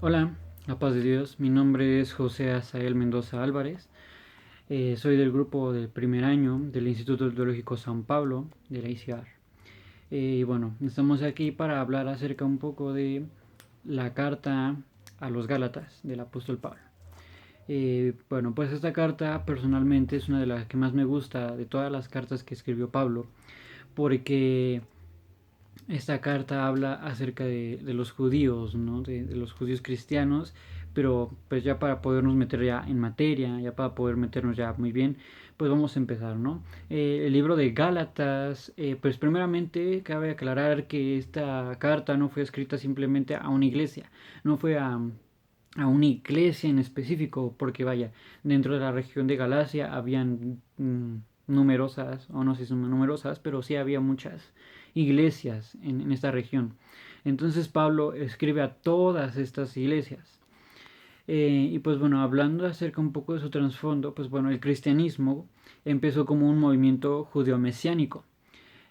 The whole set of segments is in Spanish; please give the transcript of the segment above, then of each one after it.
Hola, la paz de Dios. Mi nombre es José Azael Mendoza Álvarez. Soy del grupo del primer año del Instituto Teológico San Pablo de la ICIAR. Y bueno, estamos aquí para hablar acerca un poco de la carta a los Gálatas del apóstol Pablo. Bueno, pues esta carta personalmente es una de las que más me gusta de todas las cartas que escribió Pablo, porque esta carta habla acerca de los judíos, ¿no? De los judíos cristianos, pero pues ya para podernos meter ya en materia, ya para poder meternos ya muy bien, pues vamos a empezar, ¿no? El libro de Gálatas, pues primeramente cabe aclarar que esta carta no fue escrita simplemente a una iglesia, no fue a una iglesia en específico, porque vaya, dentro de la región de Galacia habían numerosas, o no sé si son numerosas, pero sí había muchas iglesias en esta región. Entonces Pablo escribe a todas estas iglesias. Y pues bueno, hablando acerca un poco de su trasfondo, pues bueno, el cristianismo empezó como un movimiento judeo-mesiánico.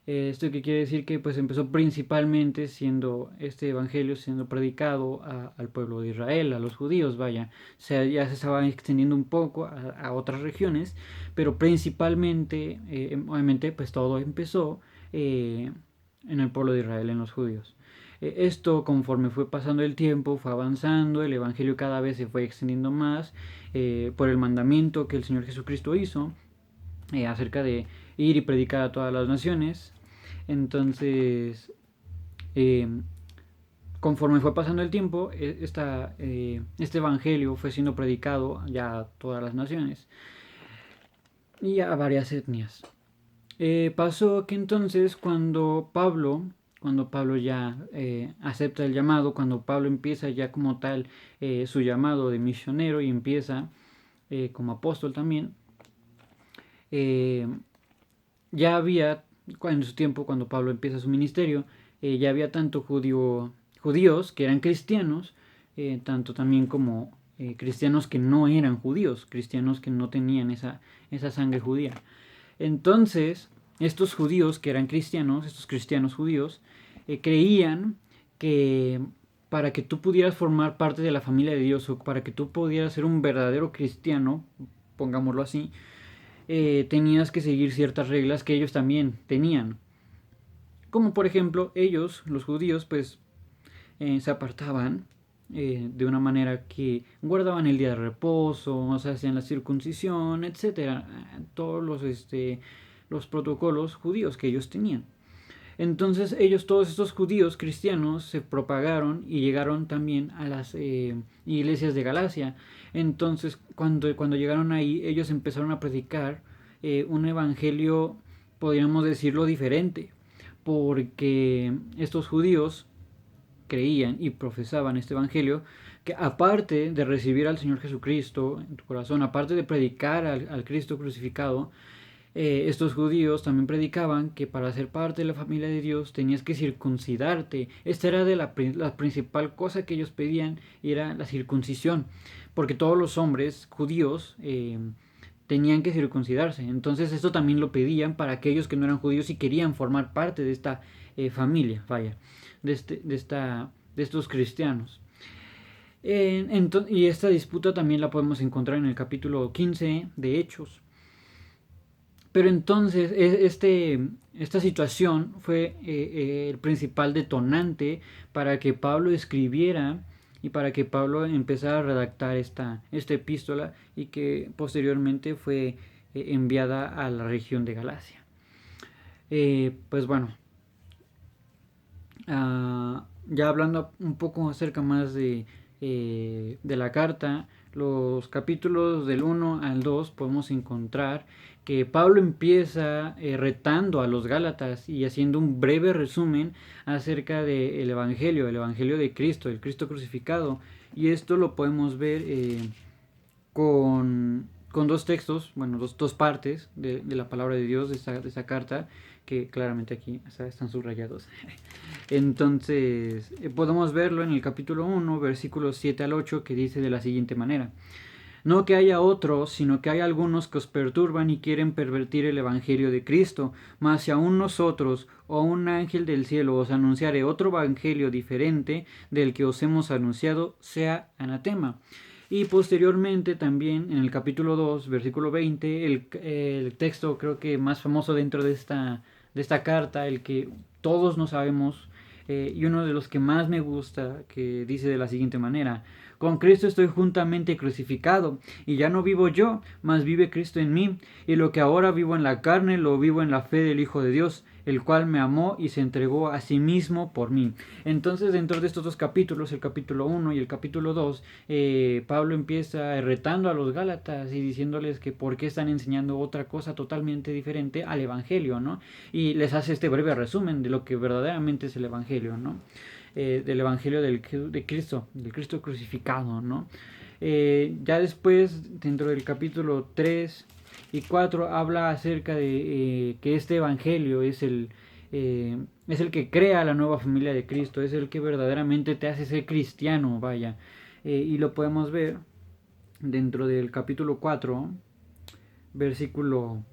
Esto que quiere decir que pues empezó principalmente siendo este evangelio siendo predicado al pueblo de Israel, a los judíos, vaya. O sea, ya se estaba extendiendo un poco a otras regiones, pero principalmente, obviamente, pues todo empezó en el pueblo de Israel, en los judíos. Esto, conforme fue pasando el tiempo, fue avanzando, el evangelio cada vez se fue extendiendo más por el mandamiento que el Señor Jesucristo hizo acerca de ir y predicar a todas las naciones. Entonces, eh, conforme fue pasando el tiempo, este evangelio fue siendo predicado ya a todas las naciones y a varias etnias. Pasó que entonces cuando Pablo ya acepta el llamado, cuando Pablo empieza ya como tal su llamado de misionero y empieza como apóstol también, eh, ya había, en su tiempo, cuando Pablo empieza su ministerio, ya había tanto judíos que eran cristianos, tanto también como cristianos que no eran judíos, cristianos que no tenían esa sangre judía. Entonces, estos judíos que eran cristianos, estos cristianos judíos, creían que para que tú pudieras formar parte de la familia de Dios o para que tú pudieras ser un verdadero cristiano, pongámoslo así, tenías que seguir ciertas reglas que ellos también tenían. Como por ejemplo, ellos, los judíos, pues se apartaban de una manera que guardaban el día de reposo, o sea, hacían la circuncisión, etcétera, todos los protocolos judíos que ellos tenían. Entonces ellos, todos estos judíos cristianos, se propagaron y llegaron también a las iglesias de Galacia. Entonces cuando llegaron ahí, ellos empezaron a predicar un evangelio, podríamos decirlo, diferente. Porque estos judíos creían y profesaban este evangelio, que aparte de recibir al Señor Jesucristo en tu corazón, aparte de predicar al Cristo crucificado, estos judíos también predicaban que para ser parte de la familia de Dios tenías que circuncidarte. Esta era la principal cosa que ellos pedían, era la circuncisión, porque todos los hombres judíos tenían que circuncidarse. Entonces esto también lo pedían para aquellos que no eran judíos y querían formar parte de esta familia, vaya, de estos cristianos. Y esta disputa también la podemos encontrar en el capítulo 15 de Hechos. Pero entonces esta situación fue el principal detonante para que Pablo escribiera y para que Pablo empezara a redactar esta epístola y que posteriormente fue enviada a la región de Galacia. Pues bueno, ya hablando un poco acerca más de la carta, los capítulos del 1 al 2 podemos encontrar que Pablo empieza retando a los Gálatas y haciendo un breve resumen acerca del Evangelio, el Evangelio de Cristo, el Cristo crucificado. Y esto lo podemos ver con dos textos, bueno, dos partes de la palabra de Dios, de esa carta, que claramente aquí están subrayados. Entonces, podemos verlo en el capítulo 1, versículos 7 al 8, que dice de la siguiente manera: No que haya otros, sino que hay algunos que os perturban y quieren pervertir el Evangelio de Cristo. Mas si aún nosotros o un ángel del cielo os anunciare otro Evangelio diferente del que os hemos anunciado, sea anatema. Y posteriormente también en el capítulo 2, versículo 20, el texto creo que más famoso dentro de esta carta, el que todos no sabemos, y uno de los que más me gusta, que dice de la siguiente manera: con Cristo estoy juntamente crucificado, y ya no vivo yo, mas vive Cristo en mí, y lo que ahora vivo en la carne, lo vivo en la fe del Hijo de Dios, el cual me amó y se entregó a sí mismo por mí. Entonces, dentro de estos dos capítulos, el capítulo 1 y el capítulo 2, Pablo empieza retando a los Gálatas y diciéndoles que por qué están enseñando otra cosa totalmente diferente al Evangelio, ¿no? Y les hace este breve resumen de lo que verdaderamente es el Evangelio, ¿no? Del Evangelio de Cristo, del Cristo crucificado, ¿no? Ya después, dentro del capítulo 3 y 4, habla acerca de que este Evangelio es el que crea la nueva familia de Cristo, es el que verdaderamente te hace ser cristiano, vaya. Y lo podemos ver dentro del capítulo 4, versículo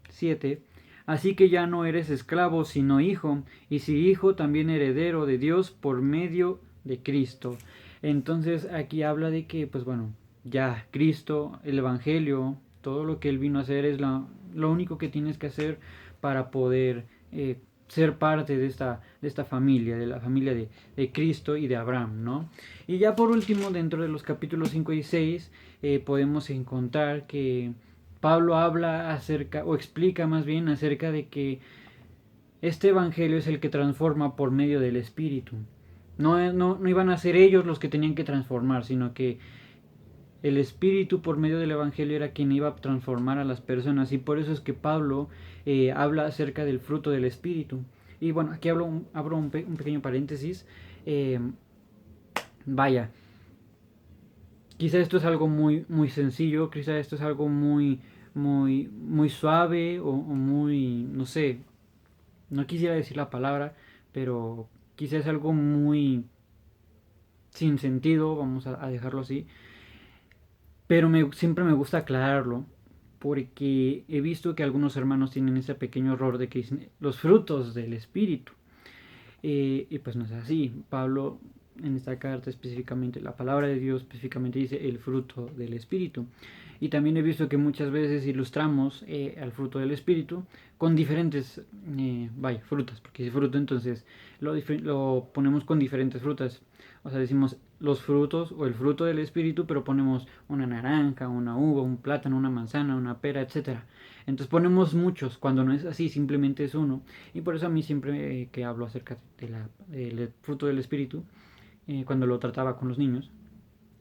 7. Así que ya no eres esclavo, sino hijo, y si hijo, también heredero de Dios por medio de Cristo. Entonces aquí habla de que, pues bueno, ya Cristo, el Evangelio, todo lo que Él vino a hacer es lo único que tienes que hacer para poder ser parte de esta familia, de la familia de Cristo y de Abraham, ¿no? Y ya por último, dentro de los capítulos 5 y 6, podemos encontrar que Pablo habla acerca, o explica más bien acerca de que este evangelio es el que transforma por medio del Espíritu. No iban a ser ellos los que tenían que transformar, sino que el Espíritu por medio del evangelio era quien iba a transformar a las personas. Y por eso es que Pablo habla acerca del fruto del Espíritu. Y bueno, aquí abro un pequeño paréntesis. Vaya, quizá esto es algo muy sencillo, quizá esto es algo muy suave o muy, no sé, no quisiera decir la palabra, pero quizá es algo muy sin sentido, vamos a dejarlo así. Pero siempre me gusta aclararlo, porque he visto que algunos hermanos tienen ese pequeño error de que dicen los frutos del Espíritu. Y pues no es así. Pablo en esta carta específicamente, la palabra de Dios específicamente dice el fruto del Espíritu. Y también he visto que muchas veces ilustramos al fruto del Espíritu con diferentes, frutas, porque si fruto entonces lo ponemos con diferentes frutas. O sea, decimos los frutos o el fruto del Espíritu, pero ponemos una naranja, una uva, un plátano, una manzana, una pera, etcétera. Entonces ponemos muchos, cuando no es así, simplemente es uno. Y por eso a mí siempre que hablo acerca del fruto del Espíritu, cuando lo trataba con los niños,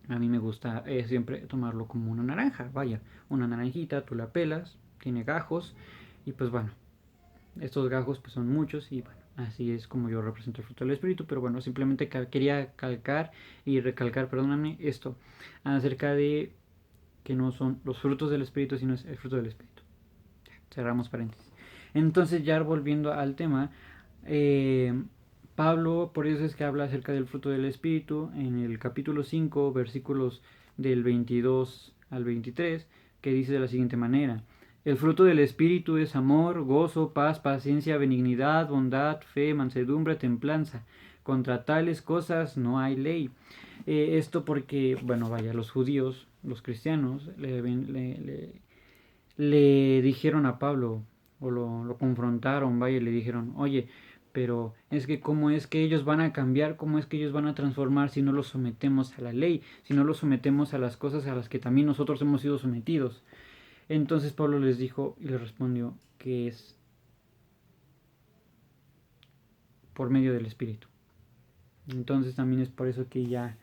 a mí me gusta siempre tomarlo como una naranja. Vaya, una naranjita, tú la pelas, tiene gajos, y pues bueno, estos gajos pues son muchos, y bueno, así es como yo represento el fruto del Espíritu. Pero bueno, simplemente quería recalcar, perdóname, esto acerca de que no son los frutos del Espíritu, sino es el fruto del Espíritu. Cerramos paréntesis. Entonces, ya volviendo al tema, Pablo, por eso es que habla acerca del fruto del Espíritu en el capítulo 5, versículos del 22 al 23, que dice de la siguiente manera: el fruto del Espíritu es amor, gozo, paz, paciencia, benignidad, bondad, fe, mansedumbre, templanza. Contra tales cosas no hay ley. Esto porque, bueno, vaya, los judíos, los cristianos, le dijeron a Pablo, o lo confrontaron, vaya, y le dijeron: oye, pero es que cómo es que ellos van a cambiar, cómo es que ellos van a transformar si no los sometemos a la ley, si no los sometemos a las cosas a las que también nosotros hemos sido sometidos. Entonces Pablo les dijo y les respondió que es por medio del Espíritu. Entonces también es por eso que ya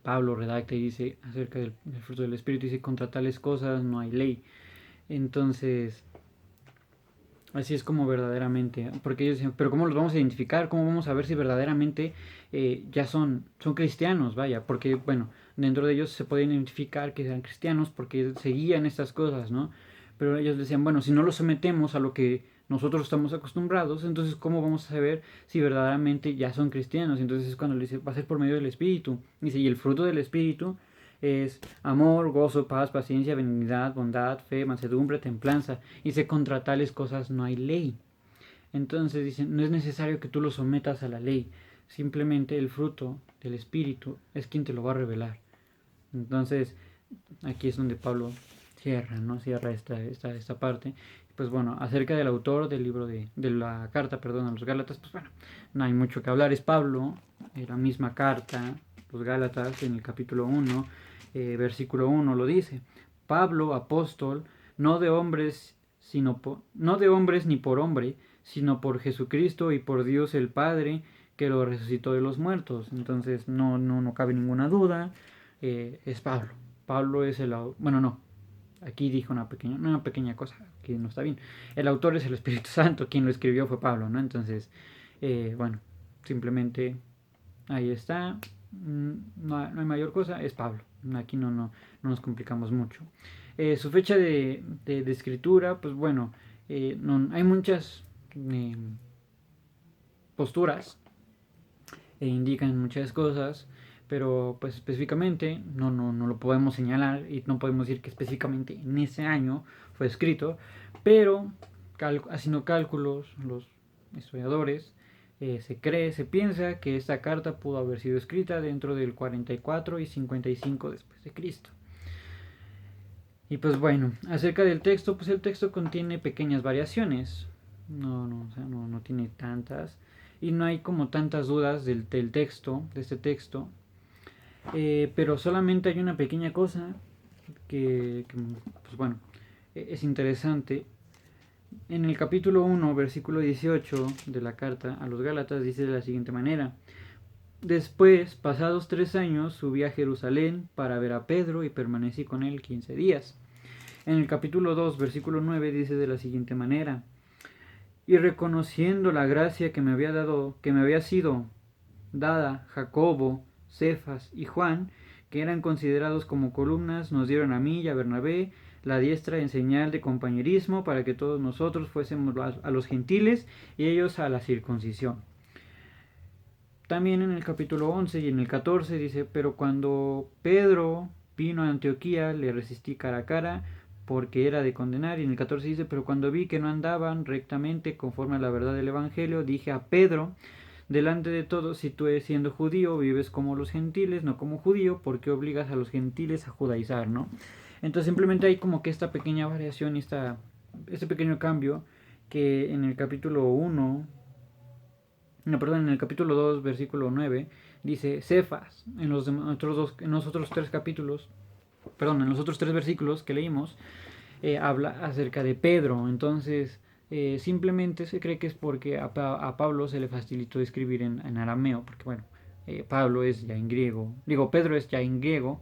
Pablo redacta y dice acerca del fruto del Espíritu, dice: contra tales cosas no hay ley. Entonces, así es como verdaderamente, porque ellos dicen: pero ¿cómo los vamos a identificar? ¿Cómo vamos a ver si verdaderamente ya son cristianos? Vaya, porque bueno, dentro de ellos se puede identificar que sean cristianos porque seguían estas cosas, ¿no? Pero ellos decían: bueno, si no los sometemos a lo que nosotros estamos acostumbrados, entonces ¿cómo vamos a saber si verdaderamente ya son cristianos? Entonces es cuando le dice, va a ser por medio del Espíritu. Dice, y el fruto del Espíritu es amor, gozo, paz, paciencia, benignidad, bondad, fe, mansedumbre, templanza. Dice, contra tales cosas no hay ley. Entonces dice, no es necesario que tú lo sometas a la ley, simplemente el fruto del Espíritu es quien te lo va a revelar. Entonces, aquí es donde Pablo cierra, ¿no? Cierra esta parte. Pues bueno, acerca del autor del libro de la carta, perdón, a los Gálatas, pues bueno, no hay mucho que hablar, es Pablo, la misma carta, los Gálatas, en el capítulo 1, versículo 1 lo dice. Pablo, apóstol, no de hombres, no de hombres ni por hombre, sino por Jesucristo y por Dios el Padre, que lo resucitó de los muertos. Entonces no cabe ninguna duda, es Pablo. Pablo es el... Bueno, no, aquí dijo una pequeña cosa que no está bien. El autor es el Espíritu Santo, quien lo escribió fue Pablo, ¿no? Entonces, bueno, simplemente ahí está. No hay mayor cosa, es Pablo. Aquí no nos complicamos mucho. Su fecha de escritura, pues bueno, hay muchas posturas e indican muchas cosas, pero pues específicamente no lo podemos señalar y no podemos decir que específicamente en ese año fue escrito, pero haciendo cálculos los historiadores, se piensa que esta carta pudo haber sido escrita dentro del 44 y 55 después de Cristo. Y pues bueno, acerca del texto, pues el texto contiene pequeñas variaciones, no tiene tantas, y no hay como tantas dudas del texto, de este texto, pero solamente hay una pequeña cosa que pues bueno, es interesante. En el capítulo 1, versículo 18 de la carta a los Gálatas dice de la siguiente manera: después, pasados 3 años, subí a Jerusalén para ver a Pedro y permanecí con él 15 días. En el capítulo 2, versículo 9 dice de la siguiente manera: y reconociendo la gracia que me había sido dada Jacobo, Cefas y Juan, que eran considerados como columnas, nos dieron a mí y a Bernabé la diestra en señal de compañerismo para que todos nosotros fuésemos a los gentiles y ellos a la circuncisión. También en el capítulo 11 y en el 14 dice: pero cuando Pedro vino a Antioquía le resistí cara a cara porque era de condenar. Y en el 14 dice: pero cuando vi que no andaban rectamente conforme a la verdad del Evangelio, dije a Pedro delante de todos: si tú siendo judío vives como los gentiles, no como judío, ¿por qué obligas a los gentiles a judaizar, no? Entonces simplemente hay como que esta pequeña variación y este pequeño cambio que en el capítulo 1, en el capítulo 2, versículo 9, dice Cefas. En los otros tres capítulos, en los otros tres versículos que leímos, habla acerca de Pedro. Entonces, simplemente se cree que es porque a Pablo se le facilitó escribir en arameo, porque bueno, Pablo es ya en griego, Pedro es ya en griego,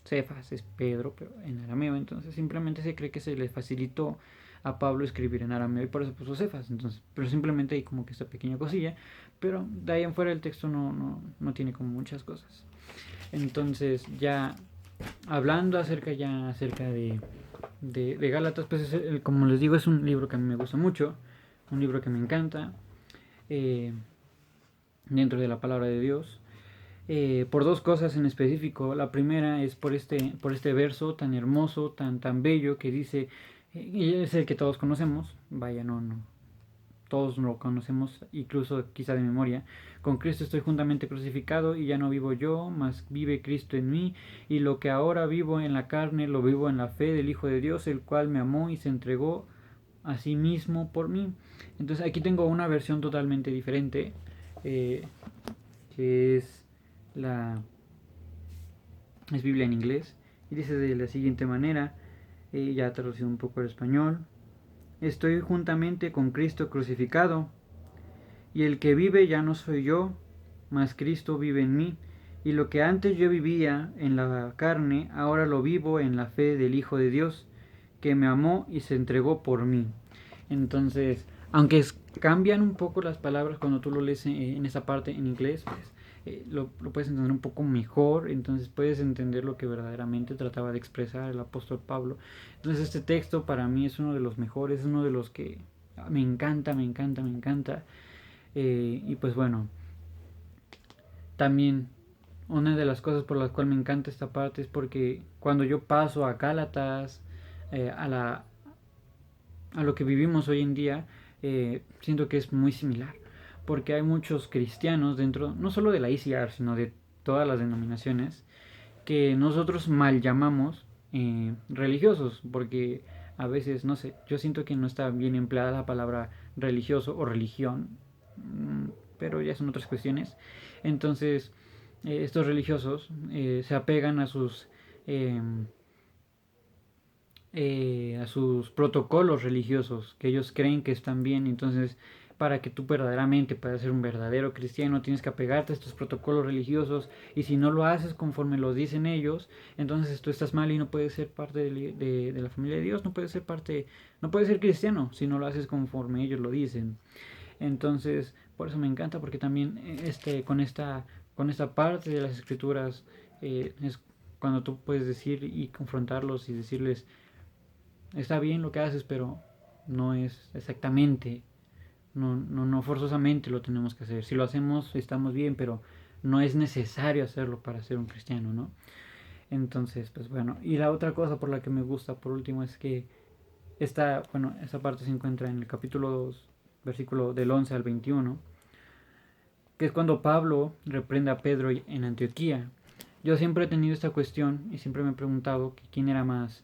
Cefas es Pedro, pero en arameo. Entonces simplemente se cree que se le facilitó a Pablo escribir en arameo y por eso puso Cefas. Entonces, pero simplemente hay como que esta pequeña cosilla, pero de ahí en fuera el texto no tiene como muchas cosas. Entonces, ya hablando acerca de Gálatas, pues como les digo, es un libro que a mí me gusta mucho, un libro que me encanta, dentro de la palabra de Dios. Por dos cosas en específico. La primera es por este verso tan hermoso, tan bello, que dice, y es el que todos conocemos, vaya, todos lo conocemos, incluso quizá de memoria: con Cristo estoy juntamente crucificado, y ya no vivo yo, mas vive Cristo en mí, y lo que ahora vivo en la carne, lo vivo en la fe del Hijo de Dios, el cual me amó y se entregó a sí mismo por mí. Entonces aquí tengo una versión totalmente diferente, que es Biblia en inglés, y dice de la siguiente manera, ya traducido un poco al español: estoy juntamente con Cristo crucificado, y el que vive ya no soy yo, mas Cristo vive en mí, y lo que antes yo vivía en la carne, ahora lo vivo en la fe del Hijo de Dios, que me amó y se entregó por mí. Entonces, aunque cambian un poco las palabras cuando tú lo lees en esa parte en inglés, pues lo puedes entender un poco mejor, entonces puedes entender lo que verdaderamente trataba de expresar el apóstol Pablo. Entonces este texto para mí es uno de los mejores, es uno de los que me encanta, me encanta, me encanta. Y pues bueno, también una de las cosas por las cuales me encanta esta parte es porque cuando yo paso a Gálatas, a a lo que vivimos hoy en día, siento que es muy similar. Porque hay muchos cristianos dentro, no solo de la ICR, sino de todas las denominaciones, que nosotros mal llamamos religiosos. Porque a veces, no sé, yo siento que no está bien empleada la palabra religioso o religión. Pero ya son otras cuestiones. Entonces, estos religiosos se apegan eh, a sus protocolos religiosos que ellos creen que están bien. Entonces, para que tú verdaderamente puedas ser un verdadero cristiano, tienes que apegarte a estos protocolos religiosos, y si no lo haces conforme los dicen ellos, entonces tú estás mal y no puedes ser parte de la familia de Dios, no puedes ser parte, no puedes ser cristiano si no lo haces conforme ellos lo dicen. Entonces, por eso me encanta, porque también con esta parte de las escrituras es cuando tú puedes decir y confrontarlos y decirles, está bien lo que haces, pero no es exactamente, no forzosamente lo tenemos que hacer. Si lo hacemos, estamos bien, pero no es necesario hacerlo para ser un cristiano, ¿no? Entonces, pues bueno, y la otra cosa por la que me gusta, por último, es que esta parte se encuentra en el capítulo 2, versículo del 11 al 21, que es cuando Pablo reprende a Pedro en Antioquía. Yo siempre he tenido esta cuestión y siempre me he preguntado que quién era más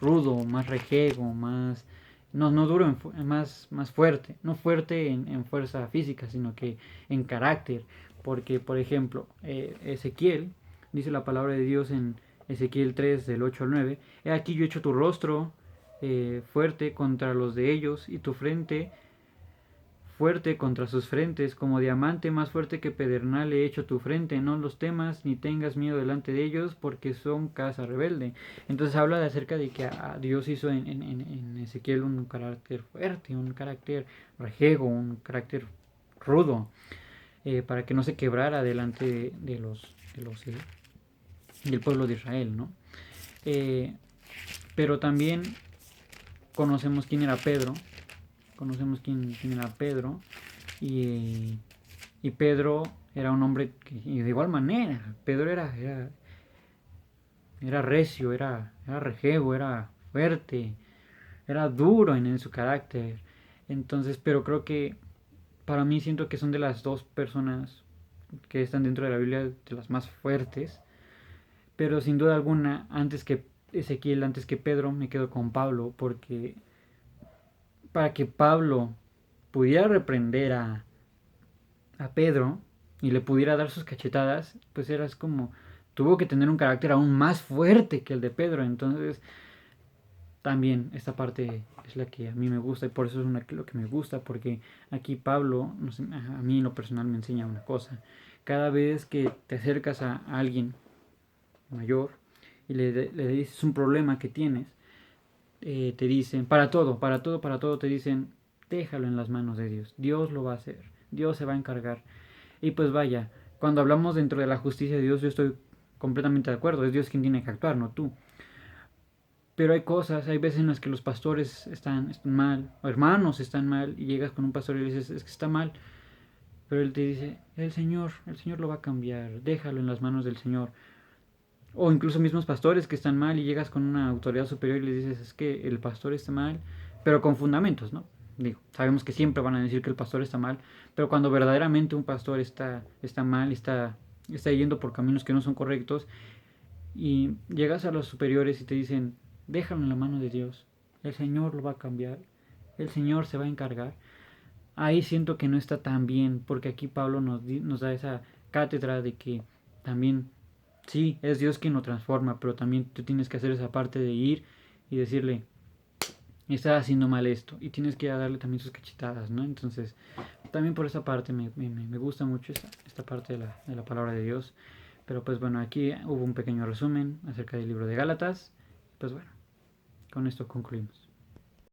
rudo, más rejego, no duro, más fuerte. No fuerte en fuerza física, sino que en carácter. Porque, por ejemplo, Ezequiel, dice la palabra de Dios en Ezequiel 3, del 8 al 9, he aquí yo he hecho tu rostro fuerte contra los de ellos, y tu frente fuerte contra sus frentes, como diamante más fuerte que pedernal he hecho tu frente, no los temas ni tengas miedo delante de ellos, porque son casa rebelde. Entonces habla de acerca de que a Dios hizo en Ezequiel un carácter fuerte, un carácter rejego, un carácter rudo, para que no se quebrara delante del pueblo de Israel, ¿no? Eh, pero también conocemos quién era Pedro, quién era Pedro, y, y Pedro era un hombre que, y de igual manera, Pedro era recio, era rejego, era fuerte, era duro en su carácter. Entonces, pero creo que para mí siento que son de las dos personas que están dentro de la Biblia de las más fuertes. Pero sin duda alguna, antes que Ezequiel, antes que Pedro, me quedo con Pablo, porque para que Pablo pudiera reprender a Pedro y le pudiera dar sus cachetadas, pues era como, tuvo que tener un carácter aún más fuerte que el de Pedro. Entonces, también esta parte es la que a mí me gusta, y por eso es lo que me gusta, porque aquí Pablo, no sé, a mí en lo personal me enseña una cosa. Cada vez que te acercas a alguien mayor y le dices un problema que tienes, te dicen, para todo te dicen, déjalo en las manos de Dios, Dios lo va a hacer, Dios se va a encargar. Y pues vaya, cuando hablamos dentro de la justicia de Dios, yo estoy completamente de acuerdo, es Dios quien tiene que actuar, no tú. Pero hay cosas, hay veces en las que los pastores están mal, o hermanos están mal, y llegas con un pastor y le dices, es que está mal, pero él te dice, el Señor lo va a cambiar, déjalo en las manos del Señor. O incluso mismos pastores que están mal y llegas con una autoridad superior y le dices, es que el pastor está mal, pero con fundamentos, ¿no? Digo, sabemos que siempre van a decir que el pastor está mal, pero cuando verdaderamente un pastor está mal, está yendo por caminos que no son correctos, y llegas a los superiores y te dicen, déjalo en la mano de Dios, el Señor lo va a cambiar, el Señor se va a encargar. Ahí siento que no está tan bien, porque aquí Pablo nos da esa cátedra de que también, sí, es Dios quien lo transforma, pero también tú tienes que hacer esa parte de ir y decirle, estás haciendo mal esto, y tienes que darle también sus cachetadas, ¿no? Entonces, también por esa parte me gusta mucho esta parte de la palabra de Dios. Pero pues bueno, aquí hubo un pequeño resumen acerca del libro de Gálatas. Pues bueno, con esto concluimos.